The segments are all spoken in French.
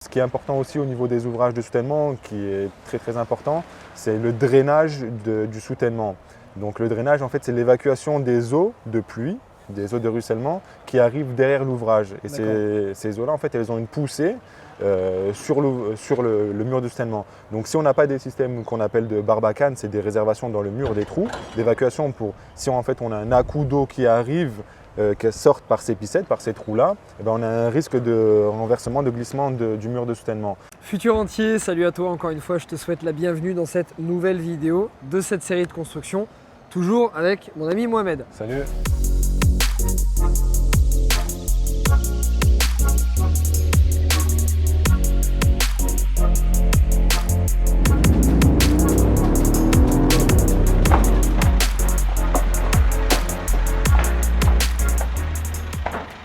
Ce qui est important aussi au niveau des ouvrages de soutènement, qui est très important, c'est le drainage du soutènement. Donc le drainage, en fait, c'est l'évacuation des eaux de pluie, des eaux de ruissellement qui arrivent derrière l'ouvrage. Et ces eaux-là, en fait, elles ont une poussée sur le mur de soutènement. Donc si on n'a pas des systèmes qu'on appelle de barbacane, c'est des réservations dans le mur, des trous d'évacuation pour, si en fait on a un à-coup d'eau qui arrive, qui sortent par ces pissettes, par ces trous-là, on a un risque de renversement, de glissement du mur de soutènement. Futur entier, salut à toi encore une fois, je te souhaite la bienvenue dans cette nouvelle vidéo de cette série de construction, toujours avec mon ami Mohamed. Salut.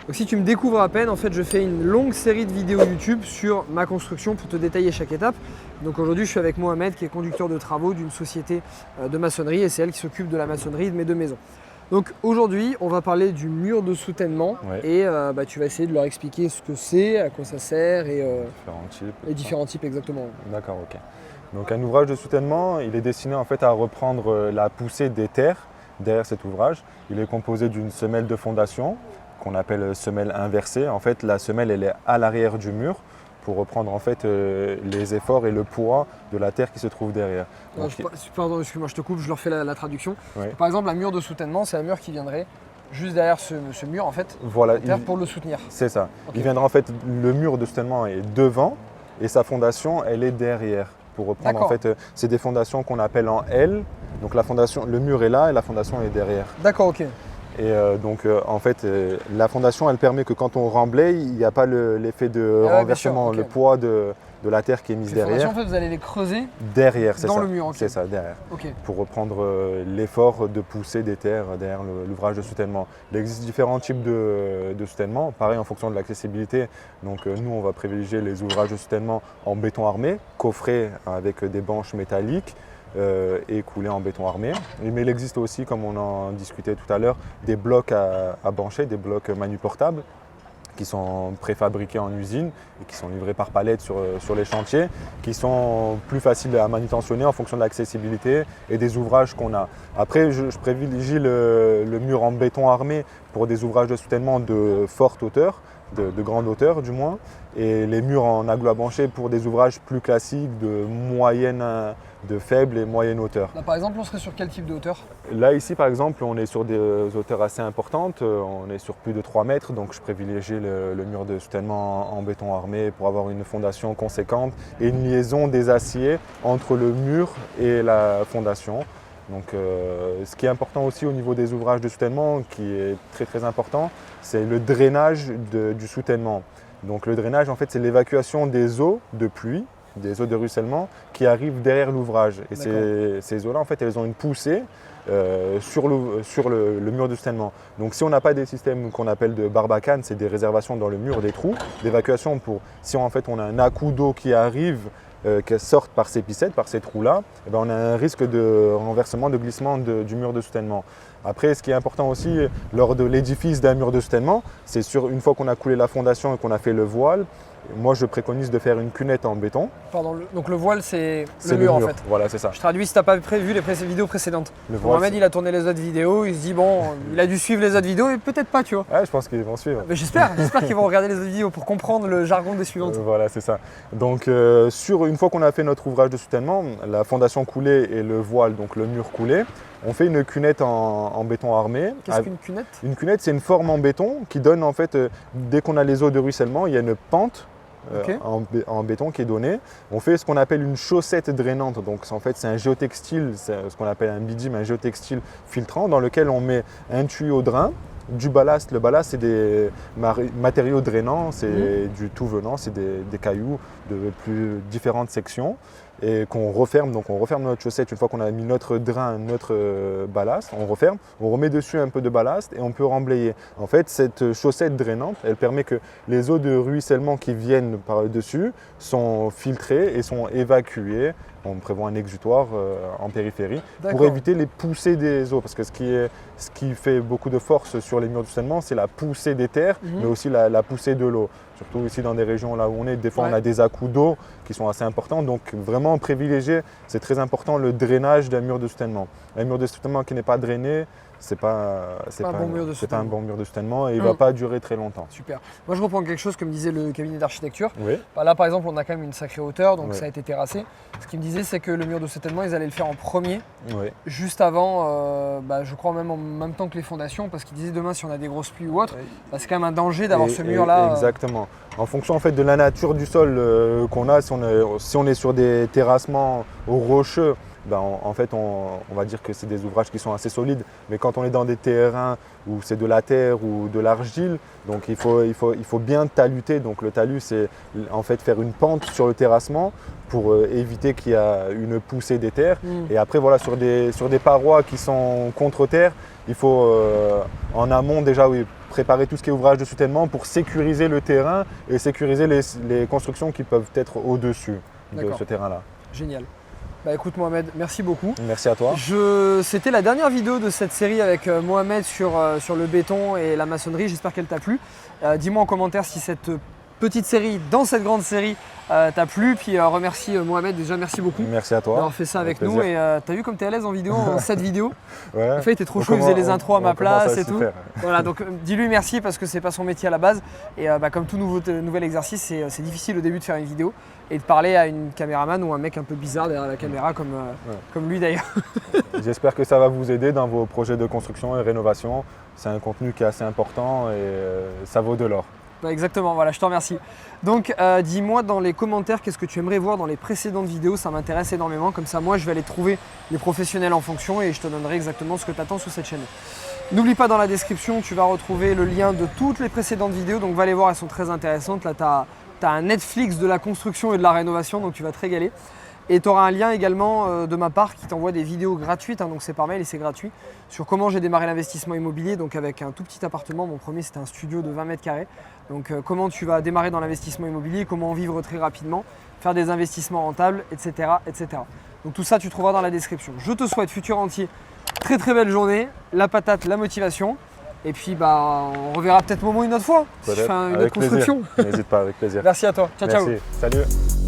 Donc si tu me découvres à peine, en fait je fais une longue série de vidéos YouTube sur ma construction pour te détailler chaque étape. Donc aujourd'hui je suis avec Mohamed qui est conducteur de travaux d'une société de maçonnerie et c'est elle qui s'occupe de la maçonnerie de mes deux maisons. Donc aujourd'hui on va parler du mur de soutènement et tu vas essayer de leur expliquer ce que c'est, à quoi ça sert et les différents types exactement. D'accord, ok. Donc un ouvrage de soutènement, il est destiné en fait à reprendre la poussée des terres derrière cet ouvrage. Il est composé d'une semelle de fondation qu'on appelle semelle inversée. En fait, la semelle elle est à l'arrière du mur pour reprendre en fait les efforts et le poids de la terre qui se trouve derrière. Donc, pardon, excuse-moi, je te coupe, je leur fais la traduction. Oui. Par exemple, un mur de soutènement, c'est un mur qui viendrait juste derrière ce mur en fait, voilà, pour le soutenir. C'est ça. Okay. Il viendra en fait, le mur de soutènement est devant et sa fondation elle est derrière. Pour reprendre en fait, c'est des fondations qu'on appelle en L. Donc la fondation, le mur est là et la fondation est derrière. D'accord, ok. Et en fait, la fondation, elle permet que quand on remblaye, il n'y a pas l'effet de renversement, le poids de la terre qui est mise derrière. Les fondations, en fait, vous allez les creuser derrière, c'est ça. Dans le mur, c'est ça, derrière. Okay. Pour reprendre l'effort de pousser des terres derrière l'ouvrage de soutènement. Il existe différents types de soutènement, pareil en fonction de l'accessibilité. Donc nous, on va privilégier les ouvrages de soutènement en béton armé, coffrés avec des banches métalliques. Et coulé en béton armé. Mais il existe aussi, comme on en discutait tout à l'heure, des blocs à bancher, des blocs manuportables qui sont préfabriqués en usine et qui sont livrés par palettes sur les chantiers, qui sont plus faciles à manutentionner en fonction de l'accessibilité et des ouvrages qu'on a. Après, je privilégie le mur en béton armé pour des ouvrages de soutènement de forte hauteur, de grande hauteur du moins, et les murs en aglo à bancher pour des ouvrages plus classiques de faible et moyenne hauteur. Là par exemple on serait sur quel type de hauteur? Là ici par exemple on est sur des hauteurs assez importantes, on est sur plus de 3 mètres, donc je privilégie le mur de soutènement en béton armé pour avoir une fondation conséquente et une liaison des aciers entre le mur et la fondation. Donc ce qui est important aussi au niveau des ouvrages de soutènement, qui est très important, c'est le drainage du soutènement. Donc le drainage en fait c'est l'évacuation des eaux de pluie, des eaux de ruissellement qui arrivent derrière l'ouvrage. Et ces eaux-là en fait elles ont une poussée sur le mur de soutènement. Donc si on n'a pas des systèmes qu'on appelle de barbacane, c'est des réservations dans le mur, des trous d'évacuation pour, si en fait on a un à-coup d'eau qui arrive, qui sortent par ces pissettes, par ces trous-là, on a un risque de renversement, de glissement du mur de soutènement. Après, ce qui est important aussi lors de l'édifice d'un mur de soutènement, c'est une fois qu'on a coulé la fondation et qu'on a fait le voile, moi je préconise de faire une cunette en béton. Pardon, donc le voile c'est le mur en fait. Voilà, c'est ça. Je traduis si tu n'as pas vu les vidéos précédentes. Mohamed il a tourné les autres vidéos, il se dit bon, il a dû suivre les autres vidéos et peut-être pas, tu vois. Ouais, je pense qu'ils vont suivre. J'espère qu'ils vont regarder les autres vidéos pour comprendre le jargon des suivantes. Voilà, c'est ça. Donc une fois qu'on a fait notre ouvrage de soutènement, la fondation coulée et le voile, donc le mur coulé, on fait une cunette en béton armé. Qu'est-ce qu'une cunette? Une cunette, c'est une forme en béton qui donne en fait, dès qu'on a les eaux de ruissellement, il y a une pente en béton qui est donnée. On fait ce qu'on appelle une chaussette drainante. Donc en fait, c'est un géotextile, c'est ce qu'on appelle un bidim, un géotextile filtrant dans lequel on met un tuyau drain, du ballast. Le ballast, c'est des matériaux drainants, c'est du tout venant, c'est des cailloux de plus différentes sections. Et qu'on referme, donc on referme notre chaussette une fois qu'on a mis notre drain, notre ballast, on referme, on remet dessus un peu de ballast et on peut remblayer. En fait, cette chaussette drainante, elle permet que les eaux de ruissellement qui viennent par-dessus sont filtrées et sont évacuées On prévoit un exutoire en périphérie pour D'accord. éviter les poussées des eaux. Parce que ce qui fait beaucoup de force sur les murs de soutènement, c'est la poussée des terres, mais aussi la poussée de l'eau. Surtout ici dans des régions là où on est, des fois Ouais. on a des à-coups d'eau qui sont assez importants. Donc vraiment privilégier, c'est très important le drainage d'un mur de soutènement. Un mur de soutènement qui n'est pas drainé, c'est pas un bon mur de c'est pas un soutènement. bon mur de soutènement et il ne va pas durer très longtemps. Super. Moi, je reprends quelque chose que me disait le cabinet d'architecture. Oui. Bah, là, par exemple, on a quand même une sacrée hauteur, donc Ouais. ça a été terrassé. Ce qu'il me disait, c'est que le mur de soutènement, ils allaient le faire en premier, Oui. juste avant, je crois même en même temps que les fondations, parce qu'il disait demain, si on a des grosses pluies ou autre, bah, c'est quand même un danger d'avoir ce mur-là. Exactement. En fonction en fait, de la nature du sol qu'on a, si on est sur des terrassements rocheux, ben, en fait, on va dire que c'est des ouvrages qui sont assez solides. Mais quand on est dans des terrains où c'est de la terre ou de l'argile, donc il faut bien taluter. Donc le talus, c'est en fait faire une pente sur le terrassement pour éviter qu'il y ait une poussée des terres. Et après, voilà, sur des parois qui sont contre terre, il faut en amont déjà préparer tout ce qui est ouvrage de soutènement pour sécuriser le terrain et sécuriser les constructions qui peuvent être au-dessus de D'accord. ce terrain-là. Génial. Bah écoute Mohamed, merci beaucoup. Merci à toi. C'était la dernière vidéo de cette série avec Mohamed sur le béton et la maçonnerie. J'espère qu'elle t'a plu. Dis-moi en commentaire si cette petite série, dans cette grande série, t'a plu. Puis remercie Mohamed, déjà merci beaucoup Merci à toi. d'avoir fait ça avec nous. plaisir. Et t'as vu comme t'es à l'aise en vidéo, en cette vidéo. Ouais. En fait, il était trop chaud, il faisait les intros à ma place et tout. Faire. Voilà, donc dis-lui merci parce que c'est pas son métier à la base. Et comme tout nouvel exercice, c'est difficile au début de faire une vidéo et de parler à une caméraman ou un mec un peu bizarre derrière la caméra, comme lui d'ailleurs. J'espère que ça va vous aider dans vos projets de construction et rénovation. C'est un contenu qui est assez important et ça vaut de l'or. Exactement, voilà, je te remercie. Donc dis-moi dans les commentaires qu'est-ce que tu aimerais voir dans les précédentes vidéos, ça m'intéresse énormément. Comme ça, moi, je vais aller trouver les professionnels en fonction et je te donnerai exactement ce que tu attends sur cette chaîne. N'oublie pas, dans la description, tu vas retrouver le lien de toutes les précédentes vidéos. Donc va les voir, elles sont très intéressantes. Là, tu as un Netflix de la construction et de la rénovation, donc tu vas te régaler. Et tu auras un lien également de ma part qui t'envoie des vidéos gratuites, donc c'est par mail et c'est gratuit, sur comment j'ai démarré l'investissement immobilier, donc avec un tout petit appartement. Mon premier, c'était un studio de 20 mètres carrés. Donc comment tu vas démarrer dans l'investissement immobilier, comment en vivre très rapidement, faire des investissements rentables, etc., etc. Donc tout ça, tu trouveras dans la description. Je te souhaite, futur entier, très très belle journée, la patate, la motivation. Et puis on reverra peut-être Momo une autre fois, si je fais une autre construction. N'hésite pas, avec plaisir. Merci à toi. Ciao, ciao. Merci. Salut.